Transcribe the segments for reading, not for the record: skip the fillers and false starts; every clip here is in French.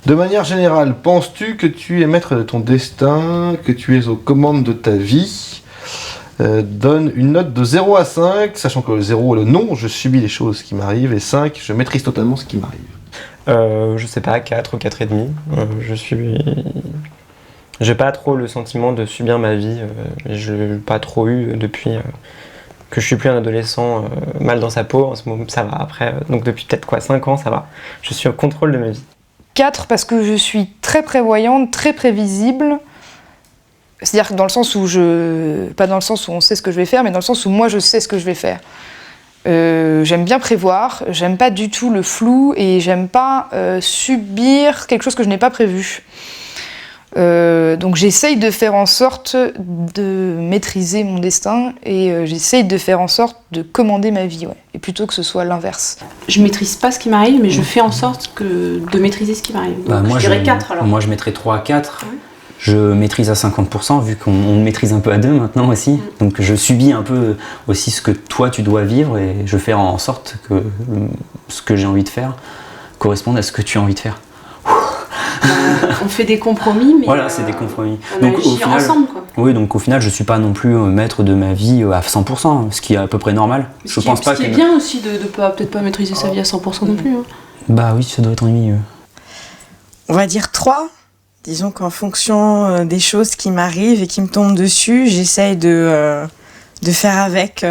De manière générale, penses-tu que tu es maître de ton destin, que tu es aux commandes de ta vie ? Donne une note de 0 à 5, sachant que 0 est le non, je subis les choses qui m'arrivent, et 5, je maîtrise totalement ce qui m'arrive. Je sais pas, 4 ou 4,5. J'ai pas trop le sentiment de subir ma vie. Je l'ai pas trop eu depuis que je suis plus un adolescent mal dans sa peau. En ce moment, ça va après. Donc depuis peut-être 5 ans, ça va. Je suis au contrôle de ma vie. 4 parce que je suis très prévoyante, très prévisible. C'est-à-dire dans le sens où pas dans le sens où on sait ce que je vais faire, mais dans le sens où moi je sais ce que je vais faire. J'aime bien prévoir, j'aime pas du tout le flou et j'aime pas subir quelque chose que je n'ai pas prévu. Donc j'essaye de faire en sorte de maîtriser mon destin et j'essaye de faire en sorte de commander ma vie, ouais. Et plutôt que ce soit l'inverse. Je maîtrise pas ce qui m'arrive, mais je fais en sorte de maîtriser ce qui m'arrive. Donc moi, je dirais 4 alors. Moi je mettrais 3 à 4. Ouais. Je maîtrise à 50%, vu qu'on maîtrise un peu à deux maintenant aussi. Donc je subis un peu aussi ce que toi tu dois vivre et je fais en sorte que ce que j'ai envie de faire corresponde à ce que tu as envie de faire. On fait des compromis, mais voilà, c'est des compromis. On agit au final, ensemble, quoi. Oui, donc au final, je suis pas non plus maître de ma vie à 100%, ce qui est à peu près normal. Ce qui est bien aussi de peut-être pas maîtriser sa vie à 100% non plus. Hein. Bah oui, ça doit être ennuyeux. On va dire 3. Disons qu'en fonction des choses qui m'arrivent et qui me tombent dessus, j'essaye de faire avec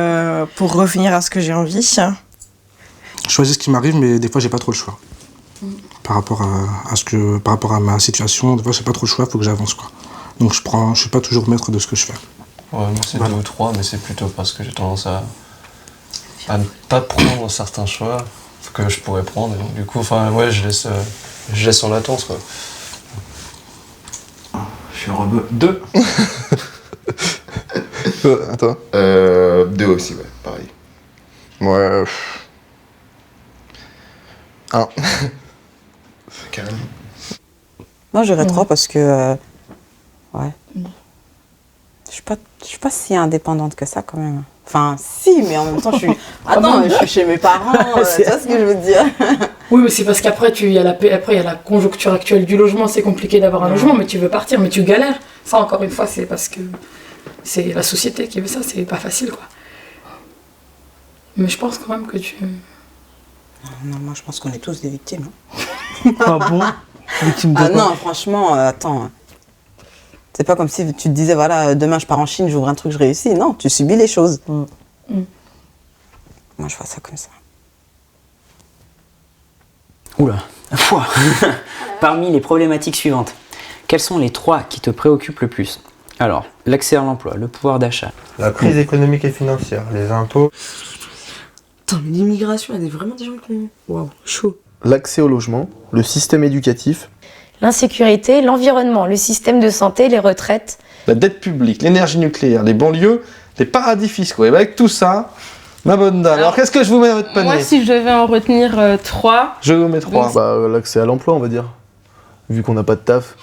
pour revenir à ce que j'ai envie. Je choisis ce qui m'arrive, mais des fois, j'ai pas trop le choix. Par rapport à ma situation, des fois, j'ai pas trop le choix, il faut que j'avance, quoi. Donc, je suis pas toujours maître de ce que je fais. Ouais, moi, c'est 2 ou 3, mais c'est plutôt parce que j'ai tendance à ne pas prendre certains choix que je pourrais prendre. Et donc, du coup, je laisse en latence, quoi. Je suis rebeu. 2. À toi 2 aussi, ouais, pareil. Ouais. 1. Carrément. Moi, j'aurais 3 parce que. Ouais. Je suis pas si indépendante que ça, quand même. Enfin, si, mais en même temps, je suis. Attends, je suis chez mes parents, tu vois ce que je veux dire. Oui, mais c'est parce qu'après, il y a la conjoncture actuelle du logement, c'est compliqué d'avoir un logement, mais tu veux partir, mais tu galères. Ça, encore une fois, c'est parce que c'est la société qui veut ça, c'est pas facile, quoi. Mais je pense quand même que tu... Non, moi, je pense qu'on est tous des victimes. Ah bon? Victime de quoi? Non, franchement, attends. C'est pas comme si tu te disais, voilà, demain je pars en Chine, j'ouvre un truc, je réussis. Non, tu subis les choses. Moi, je vois ça comme ça. Oula, foi. Parmi les problématiques suivantes, quelles sont les 3 qui te préoccupent le plus? Alors, l'accès à l'emploi, le pouvoir d'achat. La crise économique et financière, les impôts. Attends, mais l'immigration, il y a vraiment des gens qui ont... Waouh, chaud. L'accès au logement, le système éducatif. L'insécurité, l'environnement, le système de santé, les retraites. La dette publique, l'énergie nucléaire, les banlieues, les paradis fiscaux. Et avec tout ça, ma bonne dame, alors qu'est-ce que je vous mets dans votre panier? Moi, si je devais en retenir 3... Je vous mets 3. Bah, l'accès à l'emploi, on va dire. Vu qu'on n'a pas de taf.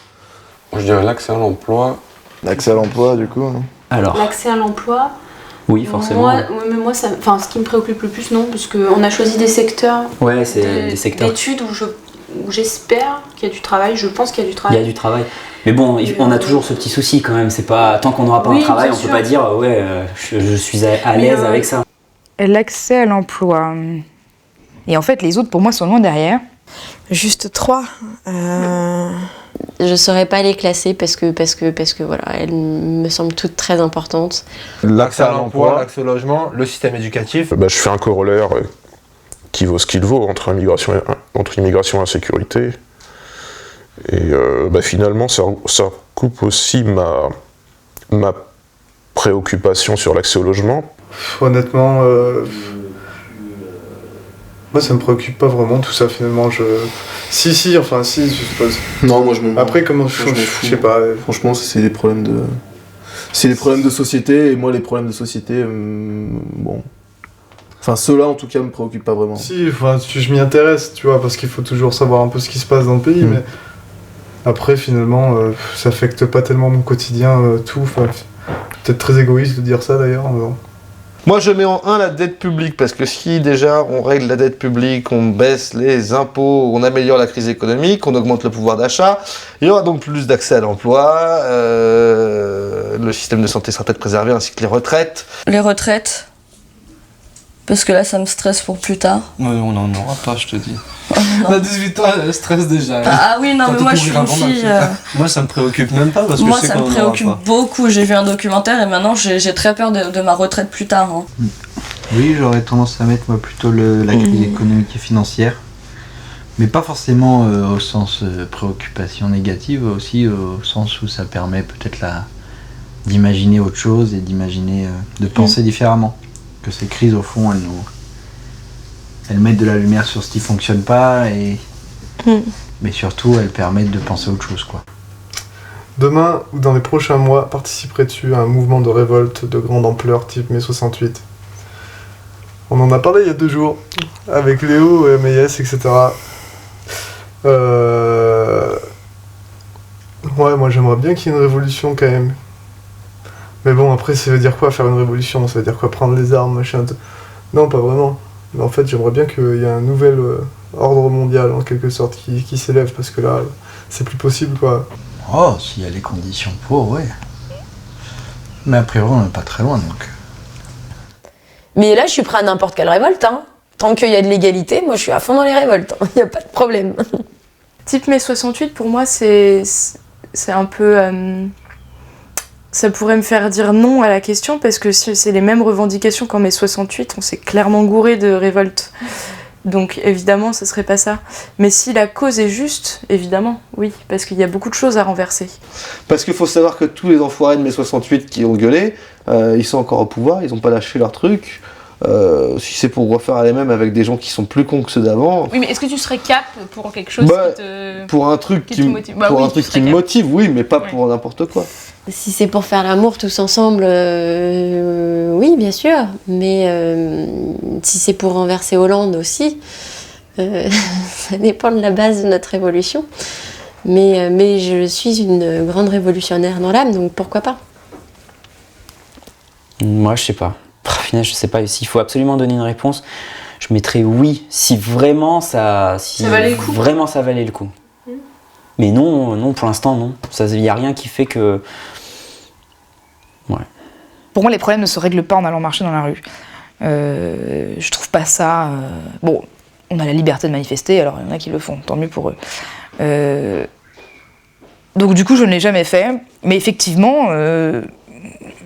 Je dirais l'accès à l'emploi. L'accès à l'emploi, du coup. Hein. Alors. L'accès à l'emploi... Oui, forcément. Moi, ce qui me préoccupe le plus, non, parce qu'on a choisi des secteurs, ouais, c'est des secteurs d'études où j'espère qu'il y a du travail, je pense qu'il y a du travail. Il y a du travail. Mais bon, on a toujours ce petit souci quand même, c'est pas... Tant qu'on n'aura pas un travail, on peut pas dire, je suis à l'aise avec ça. L'accès à l'emploi. Et en fait, les autres, pour moi, sont loin derrière. Juste 3. Je saurais pas les classer parce que voilà, elles me semblent toutes très importantes. L'accès à l'emploi, l'accès au logement, le système éducatif. Je fais un corollaire qui vaut ce qu'il vaut entre immigration et insécurité. Et finalement, ça coupe aussi ma préoccupation sur l'accès au logement. Honnêtement, moi ça me préoccupe pas vraiment tout ça finalement. Si, je suppose. Non, moi je m'en... Après, comment je sais pas. Franchement, c'est des problèmes de... C'est les problèmes de société, et moi les problèmes de société, bon... Enfin, ceux-là en tout cas me préoccupent pas vraiment. Si, je m'y intéresse, tu vois, parce qu'il faut toujours savoir un peu ce qui se passe dans le pays, mais après finalement, ça affecte pas tellement mon quotidien, tout. Peut-être très égoïste de dire ça d'ailleurs. Moi, je mets en 1 la dette publique, parce que si déjà on règle la dette publique, on baisse les impôts, on améliore la crise économique, on augmente le pouvoir d'achat, il y aura donc plus d'accès à l'emploi, le système de santé sera peut-être préservé, ainsi que les retraites. Les retraites, parce que là, ça me stresse pour plus tard. Ouais, on n'en aura pas, je te dis. On a 18 ans, elle stresse déjà. Ah oui, non, mais moi, je suis une fille... Moi, ça me préoccupe même pas, parce que moi, je sais ça qu'on me n'en aura préoccupe pas. beaucoup. J'ai vu un documentaire et maintenant, j'ai très peur de ma retraite plus tard. Hein. Oui, j'aurais tendance à mettre moi plutôt la crise économique et financière, mais pas forcément au sens préoccupation négative, aussi au sens où ça permet peut-être d'imaginer autre chose et d'imaginer, de penser différemment. Que ces crises, au fond, elles mettent de la lumière sur ce qui fonctionne pas, mais surtout elles permettent de penser autre chose, quoi. Demain ou dans les prochains mois, participerais-tu à un mouvement de révolte de grande ampleur type mai 68 ? On en a parlé il y a 2 jours, avec Léo, MAS, etc. Ouais, moi j'aimerais bien qu'il y ait une révolution quand même. Mais bon, après, ça veut dire quoi faire une révolution ? Ça veut dire quoi prendre les armes, machin Non, pas vraiment. Mais en fait, j'aimerais bien qu'il y ait un nouvel ordre mondial, en quelque sorte, qui s'élève, parce que là, c'est plus possible, quoi. Oh, s'il y a les conditions pour, ouais. Mais a priori, on n'est pas très loin, donc... Mais là, je suis prêt à n'importe quelle révolte, hein. Tant qu'il y a de l'égalité, moi, je suis à fond dans les révoltes. Il n'y a pas de problème. Type mai 68, pour moi, c'est un peu... ça pourrait me faire dire non à la question, parce que si c'est les mêmes revendications qu'en mai 68, on s'est clairement gouré de révolte. Donc évidemment, ce serait pas ça. Mais si la cause est juste, évidemment, oui, parce qu'il y a beaucoup de choses à renverser. Parce qu'il faut savoir que tous les enfoirés de mai 68 qui ont gueulé, ils sont encore au pouvoir, ils n'ont pas lâché leur truc. Si c'est pour refaire les mêmes avec des gens qui sont plus cons que ceux d'avant... Oui, mais est-ce que tu serais cap pour quelque chose qui te... Pour un truc qui me motive, oui, mais pas pour n'importe quoi. Si c'est pour faire l'amour tous ensemble, oui, bien sûr. Mais si c'est pour renverser Hollande aussi, ça dépend de la base de notre révolution. Mais je suis une grande révolutionnaire dans l'âme, donc pourquoi pas ? Moi, je sais pas. Finalement, je sais pas. S'il faut absolument donner une réponse, je mettrais oui, si vraiment ça valait le coup. Vraiment ça valait le coup. Mais non, pour l'instant, non. Il n'y a rien qui fait que... Ouais. Pour moi, les problèmes ne se règlent pas en allant marcher dans la rue. Je trouve pas ça... Bon, on a la liberté de manifester, alors il y en a qui le font, tant mieux pour eux. Donc du coup, je ne l'ai jamais fait. Mais effectivement,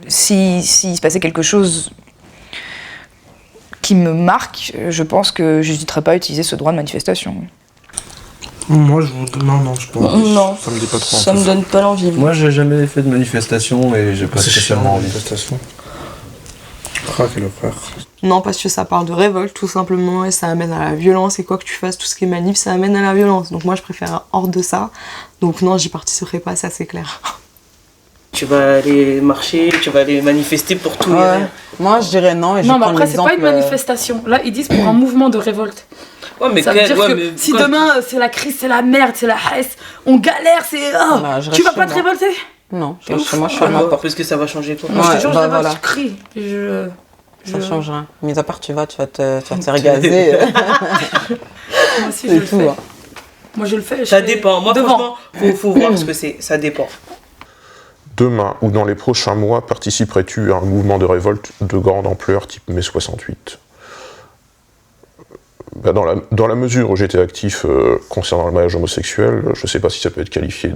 s'il se passait quelque chose qui me marque, je pense que je n'hésiterais pas à utiliser ce droit de manifestation. Moi, non, je pense. Non, ça me dit pas trop. Ça me donne pas l'envie. Moi, j'ai jamais fait de manifestation et j'ai pas spécialement envie. Manifestation. Ah, quel frère. Non, parce que ça parle de révolte, tout simplement, et ça amène à la violence, et quoi que tu fasses, tout ce qui est manif, ça amène à la violence. Donc moi, je préfère hors de ça. Donc non, j'y participerai pas, ça c'est clair. Tu vas aller marcher, tu vas aller manifester pour tout. Ouais. Moi, je dirais non, et je Non, mais prends après, c'est pas une manifestation. Là, ils disent pour un mouvement de révolte. Ouais, mais ça veut dire que si demain c'est la crise, c'est la merde, c'est la haisse, on galère, c'est... Oh, Bah, tu vas pas te révolter? Non, je reste chez moi, je suis à ma porte. Parce que ça va changer quoi. Moi, je te jure, bah, je voilà. crie. Ça change rien. Mais à part, tu vas te regazer. Moi aussi, je le fais. Hein. Moi, je le fais. Ça dépend. Moi, franchement, faut voir ce que c'est. Ça dépend. Demain ou dans les prochains mois, participerais-tu à un mouvement de révolte de grande ampleur type mai 68 ? Dans la mesure où j'étais actif concernant le mariage homosexuel, je ne sais pas si ça peut être qualifié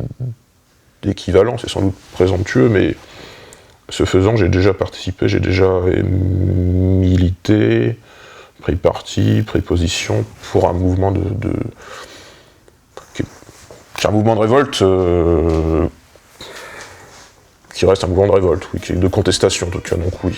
d'équivalent, c'est sans doute présomptueux, mais ce faisant, j'ai déjà participé, j'ai déjà milité, pris parti, pris position pour un mouvement un mouvement de révolte qui reste un mouvement de révolte, oui, de contestation en tout cas, donc oui.